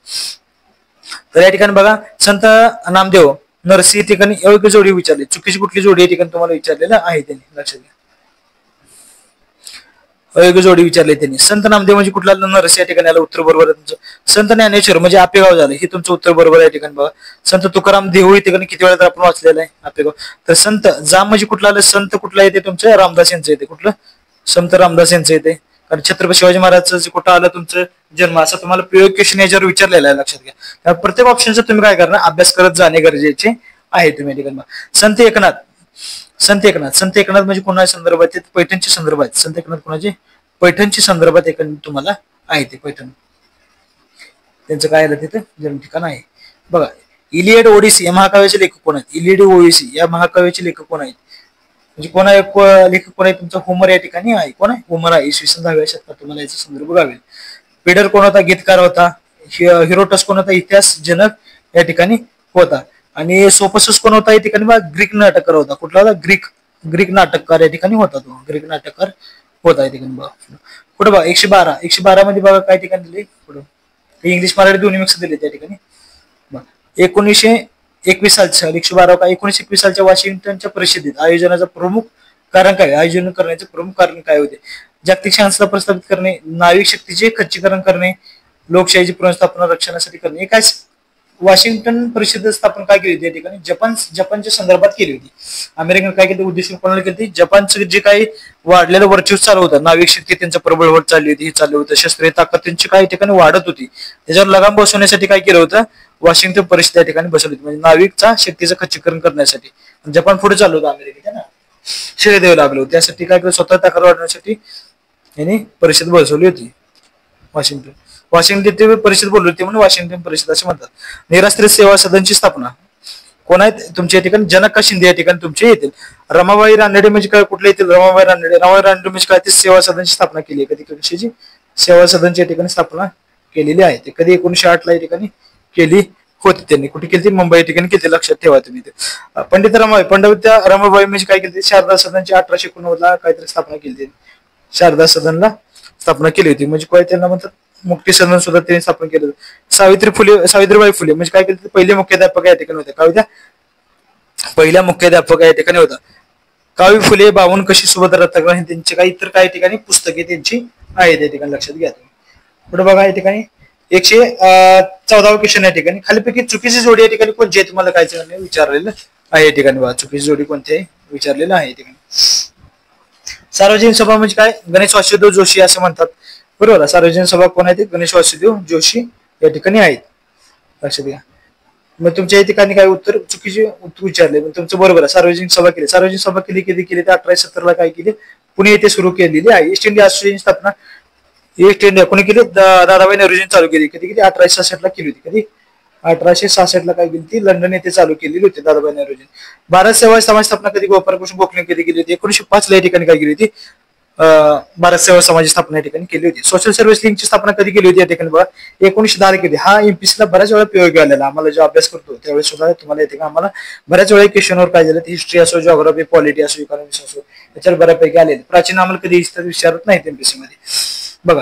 तर या ठिकाणी बघा संत नामदेव नरसी या ठिकाणी योग्य जोडी विचारली, चुकीची कुठली जोडी या ठिकाणी तुम्हाला विचारलेलं आहे त्यांनी, लक्षात घ्या. अयोग्य जोडी विचारली त्यांनी. संत नामदेव म्हणजे कुठला, नरसी या ठिकाणी आलं, उत्तर बरोबर आहे तुमचं. संत ज्ञानेश्वर म्हणजे आपेगाव झालं, हे तुमचं उत्तर बरोबर आहे या ठिकाणी बघा. संत तुकाराम देहू या ठिकाणी किती वेळा तर आपण वाचलेलं आहे आपेगाव. तर संत जाम म्हणजे कुठला आलं, संत कुठला येते तुमचं, रामदास यांचं येते, कुठलं संत रामदास यांचं येते. कारण छत्रपती शिवाजी महाराजचं कुठं आलं तुमचं जन्म, असं तुम्हाला प्रयोग क्वेश्चन याच्यावर विचारलेला आहे, लक्षात घ्या. प्रत्येक ऑप्शनचा तुम्ही काय करणार, अभ्यास करत जाणे गरजेचे आहे तुम्ही या ठिकाणी. संत एकनाथ म्हणजे कोणाच्या संदर्भात, पैठणच्या संदर्भात. संत एकनाथ कोणाचे, पैठणच्या संदर्भात एक तुम्हाला आहे, ते पैठण त्यांचं काय आलं तिथं जन्म ठिकाण आहे बघा. इलियड ओडिसी या महाकाव्याचे लेखक कोण आहेत, इलियड ओडिसी या महाकाव्याचे लेखक कोण आहेत, म्हणजे लेखक कोण आहे तुमचा, होमर या ठिकाणी आहे. कोण आहे, होमर आहे, इसवी सन 10व्या शतकात तुम्हाला याचा संदर्भ गावेल. पेडर कोण होता, गीतकार होता. हिरोटस कोण होता, इतिहास जनक या ठिकाणी होता. आणि सोफोसस कोण होता या ठिकाणी, ग्रीक नाटककार होता. कुठला होता, ग्रीक नाटककार या ठिकाणी होता, तो ग्रीक नाटककार होता या ठिकाणी बघा. पुढे बघा 112 मध्ये बघा काय ठिकाणी दिले, पुढे इंग्लिश मराठी दोन्ही मिक्स दिले त्या ठिकाणी. 1921 सालच्या 112 का 1921 सालच्या वॉशिंग्टनच्या परिषदेत आयोजनाचं प्रमुख कारण काय, आयोजन करण्याचे प्रमुख कारण काय होते, जागतिक शांतता प्रस्थापित करणे, नाविक शक्तीचे खच्चीकरण करणे, लोकशाहीची पुनर्स्थापना रक्षणासाठी करणे. हे काय वॉशिंग्टन परिषद स्थापन काय केली होती या ठिकाणी, जपानच्या संदर्भात केली होती. अमेरिकन काय केली, उद्देश कोणाला केली, जपानचं जे काही वाढलेलं वर्चस्व चालू होतं, नाविक शक्ती त्यांचं प्रबळ होत चालली होती, हे चालू होतं, शस्त्रीय ताकद त्यांची काही ठिकाणी वाढत होती, त्याच्यावर लगाम बसवण्यासाठी काय केलं होतं, वॉशिंग्टन परिषद या ठिकाणी बसवली होती, म्हणजे नाविकचा शक्तीचं खच्चीकरण करण्यासाठी. जपान पुढे चालू होतं अमेरिकेच्या ना, श्रेय द्यावं लागलं होतं, त्यासाठी काय केलं, स्वतः ताकद वाढवण्यासाठी यांनी परिषद बसवली होती. वॉशिंग्टन परिषद बोलली होती म्हणून वॉशिंग्टन परिषद असे म्हणतात. निराश्रित सेवा सदनची स्थापना कोण आहेत तुमच्या ठिकाणी, जनक शिंदे या ठिकाणी तुमचे येतील. रमाबाई रानडे म्हणजे काय, कुठले येतील, रमाबाई रानडे म्हणजे काय, ते सेवा सदनची स्थापना केली आहे. कधी कशाची, सेवा सदनची या ठिकाणी स्थापना केलेली आहे. ते कधी 1908 ला या ठिकाणी केली होती त्यांनी. कुठे केली, मुंबई या ठिकाणी केली, लक्षात ठेवा तुम्ही. पंडित रमाबाई म्हणजे काय केली, शारदा सदनची 1889 ला काहीतरी स्थापना केली, शारदा सदनला स्थापना केली होती. म्हणजे काय त्यांना म्हणतात मुक्ती सदन सुद्धा त्यांनी स्थापन केलं होतं. सावित्रीबाई फुले म्हणजे काय केलं, पहिले मुख्याध्यापक या ठिकाणी होत्या. काय होत्या? पहिल्या मुख्याध्यापक या ठिकाणी होता. कावी फुले, बावन कशी, सुभद्रा रत्नाकर, त्यांची काही इतर काही ठिकाणी पुस्तके त्यांची आहेत या ठिकाणी, लक्षात घ्या. पुढे बघा या ठिकाणी 114वा क्वेश्चन या ठिकाणी, खालीपैकी चुकीची जोडी या ठिकाणी कोणची आहे तुम्हाला काय विचारलेलं आहे या ठिकाणी. बघा चुकीची जोडी कोणती आहे विचारलेलं आहे या ठिकाणी. सार्वजनिक सभा म्हणजे काय? गणेश वासुदेव जोशी असं म्हणतात. बरोबर आहे. सार्वजनिक सभा कोण आहे? गणेश वासुदेव जोशी या ठिकाणी आहेत, लक्षात घ्या. मग तुमच्या या ठिकाणी काय उत्तर चुकीचे उत्तर विचारले, मग तुमचं बरोबर आहे. सार्वजनिक सभा केली. सार्वजनिक सभा केली कधी केली? तर 1870 ला काय केली? पुणे येथे सुरू केलेली आहे. ईस्ट इंडिया असोसिएशन स्थापना ईस्ट इंडिया कोणी केली? दादाभाई नौरोजींनी चालू केली. कधी केली? 1866 ला केली होती. कधी? 1866 ला काय केली ती? लंडन येथे चालू केलेली होती दादाभाई नौरोजी. भारत सेवा समाज स्थापना कधी गोपाळकृष्ण गोखले कधी केली होती? 1905 ला या ठिकाणी काय केली होती? भारत सेवा समाज स्थापना या ठिकाणी केली होती. सोशल सर्व्हिस लिंकची स्थापना कधी केली होती या ठिकाणी? बघा 1910 ला केली. हा एमपीसी ला बऱ्याच वेळा प्रयोग आलेला, आम्हाला जो अभ्यास करतो त्यावेळेस सुद्धा तुम्हाला येते का आम्हाला बऱ्याच वेळा क्वेश्चनवर काय झालं, हिस्ट्री असो, जिओग्राफी, पॉलिटी असो, इकॉनॉमिक्स असो, त्याच्यावर बऱ्यापैकी आलेले. प्राचीन आम्हाला कधी विचारत नाहीत एमपीसी मध्ये. बघा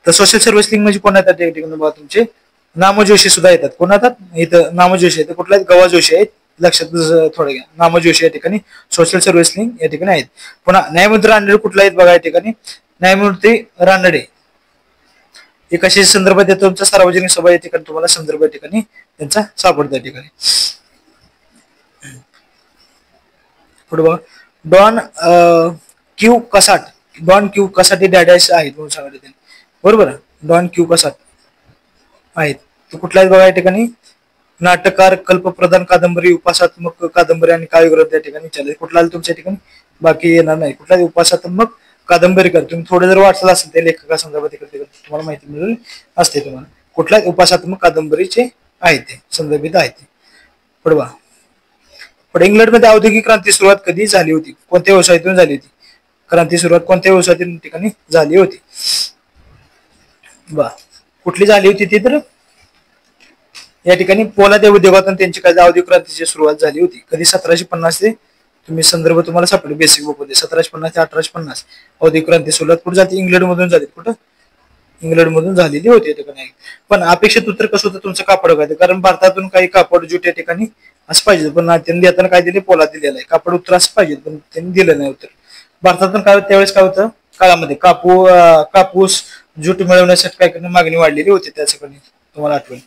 तर सोशल सर्व्हिस लिंक म्हणजे कोण येतात या ठिकाणी? बघा तुमचे नामजोशी सुद्धा येतात. कोण येतात इथं? नामजोशी आहेत. कुठल्या? गवा जोशी आहेत, लक्षात थोडं घ्या. नामजोशी या ठिकाणी सोशल सर्व्हिस लिंक या ठिकाणी आहेत. पुन्हा न्यायमूर्ती रानडे कुठला आहेत? बघा या ठिकाणी न्यायमूर्ती रानडे हे कशाच्या संदर्भात येतो? तुमचा सार्वजनिक सभा या ठिकाणी तुम्हाला संदर्भ या ठिकाणी त्यांचा सापडतो या ठिकाणी. पुढे बघा डॉन क्यू कसाट. डॉन क्यू कसाट हे डॅडॅश आहेत म्हणून सांगितले त्यांनी. बरोबर. डॉन क्यू कसाट आहेत. तो कुठला आहे? बघा या ठिकाणी नाटककार, कल्पप्रधान कादंबरी, उपासात्मक कादंबरी आणि काव्यग्रंथ या ठिकाणी विचारले. कुठला आलं तुमच्या ठिकाणी? बाकी येणार नाही. कुठला? उपासात्मक कादंबरीकर. तुम्ही थोडं जर वाचलं असेल त्या लेखका संदर्भात तुम्हाला माहिती मिळेल असते तुम्हाला. कुठल्या? उपासात्मक कादंबरीचे आहेत ते संदर्भित आहेत ते. पुढे बघा पुढे इंग्लंडमध्ये औद्योगिक क्रांती सुरुवात कधी झाली होती? कोणत्या व्यवसायातून झाली होती? क्रांती सुरुवात कोणत्या व्यवसायातून ठिकाणी झाली होती? बा कुठली झाली होती ती? तर या ठिकाणी पोलाद उद्योगातून त्यांची काय औद्योगिक क्रांतीची सुरुवात झाली होती. कधी? 1750 ते तुम्ही संदर्भ तुम्हाला सापडले बेसिक बुक मध्ये. 1750 ते 1850 औद्योगिक क्रांती सुरुवात कुठे झाली? इंग्लंड मधून झाली. कुठं? इंग्लंड मधून झालेली होती या ठिकाणी. पण अपेक्षित उत्तर कसं होतं तुमचं? कापड काय? कारण भारतातून काही कापड ज्यूट या ठिकाणी असं पाहिजे, पण त्यांनी देताना काय दिले? पोलाद दिलेला आहे. कापड उत्तर असं पाहिजे, पण त्यांनी दिलं नाही उत्तर. भारतातून काय त्यावेळेस काय होतं काळामध्ये? कापूस ज्यूट मिळवण्यासाठी काय करणं मागणी वाढलेली होती त्याच्याकडे, तुम्हाला आठवेल.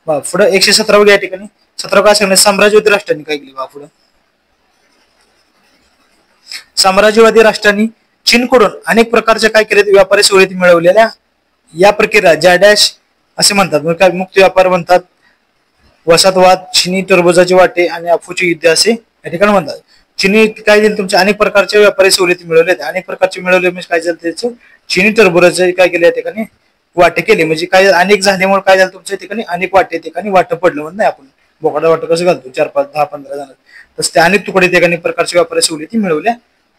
पुढे 117 या ठिकाणी 17 काय सांगणार? साम्राज्यवादी राष्ट्रांनी काय केली? पुढे साम्राज्यवादी राष्ट्रांनी चीनकडून अनेक प्रकारच्या काय केले? व्यापारी सवलती मिळवलेल्या या प्रक्रिया ज्या डॅश असे म्हणतात. मग काय? मुक्त व्यापार म्हणतात, वसाहतवाद, चिनी टरबुजाचे वाटे आणि अफूचे युद्ध असे या ठिकाणी म्हणतात. चिनी काय दिले? तुमच्या अनेक प्रकारच्या व्यापारी सवलती मिळवले. अनेक प्रकारचे मिळवले म्हणजे काय झालं त्याचं? चिनी टरबुजाचे काय केले या ठिकाणी? वाटे केले. म्हणजे काय अनेक झाल्यामुळे काय झालं तुमच्या ठिकाणी? अनेक वाटे ठिकाणी वाटप पडलं म्हणजे नाही आपण बोकडा वाटप कसं घालतो 4, 5, 10, 15 जण, तसं ते अनेक तुकडे ठिकाणी प्रकारच्या व्यापारी सवलती मिळवल्या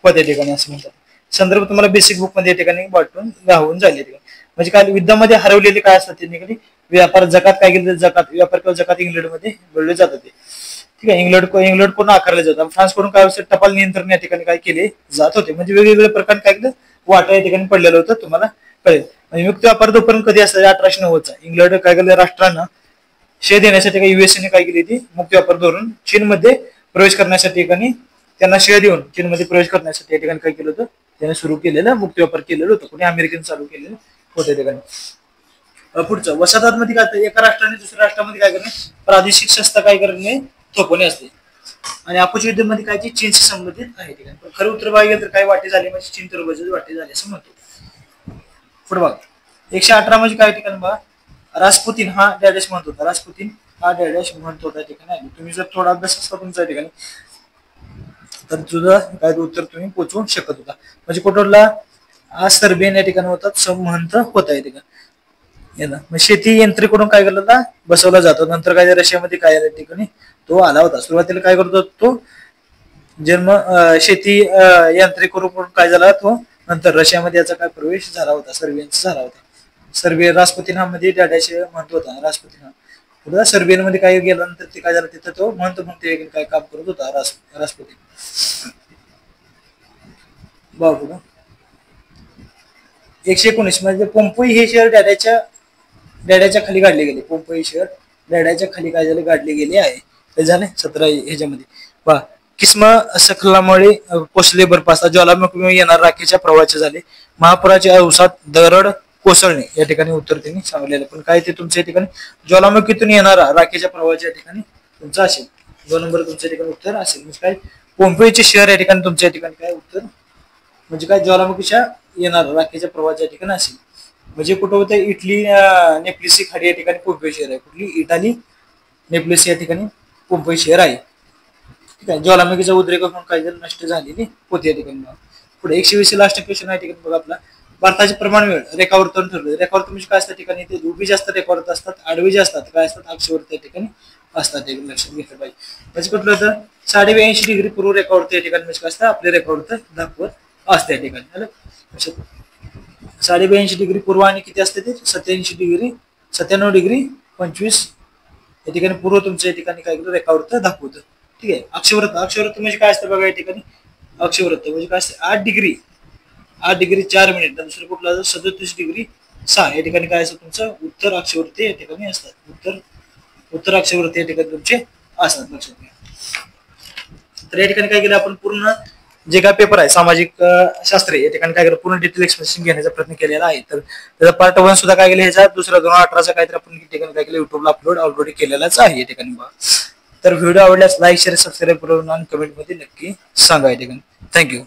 होत्या ठिकाणी असं म्हणतात. संदर्भ तुम्हाला बेसिक बुक मध्ये या ठिकाणी वाटून राहून झाले. म्हणजे काय? युद्धामध्ये हरवलेले काय असतात त्यांनी? व्यापार जकात काय केलं? जकात व्यापार किंवा जकात इंग्लंडमध्ये मिळवले जातात ते. ठीक आहे. इंग्लंड कडून आकारले जातात. फ्रान्स कडून काय होतं? टपाल नियंत्रण या ठिकाणी काय केले जात होते. म्हणजे वेगवेगळ्या प्रकारे काय केलं? वाटा या ठिकाणी पडलेलं होतं तुम्हाला कळेल. म्हणजे मुक्त व्यापार धोरण कधी असतं? 1890 इंग्लंड काय केलं? राष्ट्रांना शे देण्यासाठी काही युएसए काय केली ती मुक्त व्यापार धोरण चीनमध्ये प्रवेश करण्यासाठी ठिकाणी त्यांना शे देऊन चीनमध्ये प्रवेश करण्यासाठी या ठिकाणी काय केलं होतं? त्याने सुरू केलेलं मुक्त व्यापार केलेलं होतं. कोणी? अमेरिकन चालू केलेलं होतं ठिकाणी. पुढचं वसाहतांमध्ये काय? एका राष्ट्राने दुसऱ्या राष्ट्रामध्ये काय करणे? प्रादेशिक संस्था काय करणे? थोपवणे असते. आणि अफूच्या युद्धामध्ये काय? चीनशी संबंधित आहे ठिकाणी. पण खरं उत्तर बघायला तर काय वाटे झाले? म्हणजे चीन टरबुजाचे वाटे झाले असं म्हणतो. पुढे बघा 118 म्हणजे काय ठिकाणी? बघा राजपुतीन हा डॅडॅश म्हणत होता. राजपुतीन हा डॅडॅश म्हणत होता ठिकाणी. तुम्ही जर थोडा अभ्यास असता तुमच्या ठिकाणी तर तुझं काय उत्तर तुम्ही पोहोचवू शकत होता. म्हणजे कुठला? सर्बियन या ठिकाणी होतात संमहंत होता या ठिकाणी. शेती यंत्रीकडून काय केलं होता? बसवला जातो. नंतर काय रशियामध्ये काय या ठिकाणी तो आला होता. सुरुवातीला काय करतो तो? जन्म शेती यांत्रिकरून काय झाला तो? नंतर रशियामध्ये याचा काय प्रवेश झाला होता? सर्बियनचा झाला होता. सर्बियन राजपुतीन हा मध्ये डॅडॅश म्हणत होता. राजपुतीन पुढे सर्बियन मध्ये काय गेल्यानंतर ते काय झालं? तिथं तो म्हणते काय काम करत होता राजपुतीन. बाबू 119 म्हणजे पोंपोई हे शहर डॅड्याच्या खाली काढले गेले. पोंपोई शहर डॅड्याच्या खाली काय झाले, काढले गेले आहे. ते झाले 17 ह्याच्यामध्ये. पहा, किस्म सखलामुळे कोसले बर्फाचा ज्वालामुखी येणार राखेच्या प्रवाहाचे झाले. महापुराच्या अवसात दरड कोसळणे या ठिकाणी उत्तर त्यांनी सांगलेलं. पण काय ते तुमच्या ठिकाणी ज्वालामुखीतून येणारा राखेच्या प्रवाहाच्या ठिकाणी तुमचं असेल. 2 नंबर तुमच्या ठिकाणी उत्तर असेल. म्हणजे काय, पोंपोईचे शहर या ठिकाणी तुमच्या ठिकाणी काय उत्तर, म्हणजे काय, ज्वालामुखीच्या येणार राखेच्या प्रवाहाच्या ठिकाणी असेल. म्हणजे कुठं होतं, इटली नेप्लिसी खाडी या ठिकाणी पोंपोई शहर आहे. कुठली, इटाली नेप्लिसी या ठिकाणी पोंपोई शहर आहे. ठीक आहे. ज्वालामुखीचा उद्रेक होऊन काही जण नष्ट झालेली होती या ठिकाणी. पुढे 120 लास्ट क्वेश्चन आहे ठिकाणी बघा आपला. भारताचे प्रमाण वेळ रेखावर्तन ठरले. रेखावर्तन म्हणजे काय असतं ठिकाणी, ते उभी जास्त रेखावर्त असतात, आडवी जे असतात काय असतात, अक्षवर्त या ठिकाणी असतात. हे लक्षात घेतलं पाहिजे. म्हणजे कुठलं होतं, 82.5 डिग्री पूर्व रेखावर्त या ठिकाणी म्हणजे काय असतं, आपले रेखावर्त दाखवत असते या ठिकाणी. 82.5 डिग्री पूर्व आणि किती असते ते 97 डिग्री 25 या ठिकाणी पूर्व तुमच्या या ठिकाणी काय रेखावर्त दाखवतं. ठीक आहे. अक्षवृत्त म्हणजे काय असतं बघा या ठिकाणी. अक्षवृत्त म्हणजे काय असतं, 8 डिग्री 4 मिनिट. दुसरं कुठलं 37 डिग्री 6 या ठिकाणी काय असतं तुमचं उत्तर अक्षवृत्ती या ठिकाणी असतात. उत्तर अक्षवृत्ती या ठिकाणी तुमचे असतात. लक्षात घ्या. तर या ठिकाणी काय केलं आपण, पूर्ण जे काय पेपर आहे सामाजिक शास्त्र या ठिकाणी काय केलं, पूर्ण डिटेल एक्सप्लेनेशन घेण्याचा प्रयत्न केलेला आहे. तर त्याचा पार्ट 1 सुद्धा काय केलं, ह्याचा दुसरा 2018चा काहीतरी आपण ठिकाणी काय केलं, युट्यूबला अपलोड ऑलरेडी केलेलाच आहे या ठिकाणी. तर व्हिडिओ आवडल्यास लाईक शेअर सबस्क्राईब करून आणि कमेंट मध्ये नक्की सांगा या ठिकाणी. थँक्यू.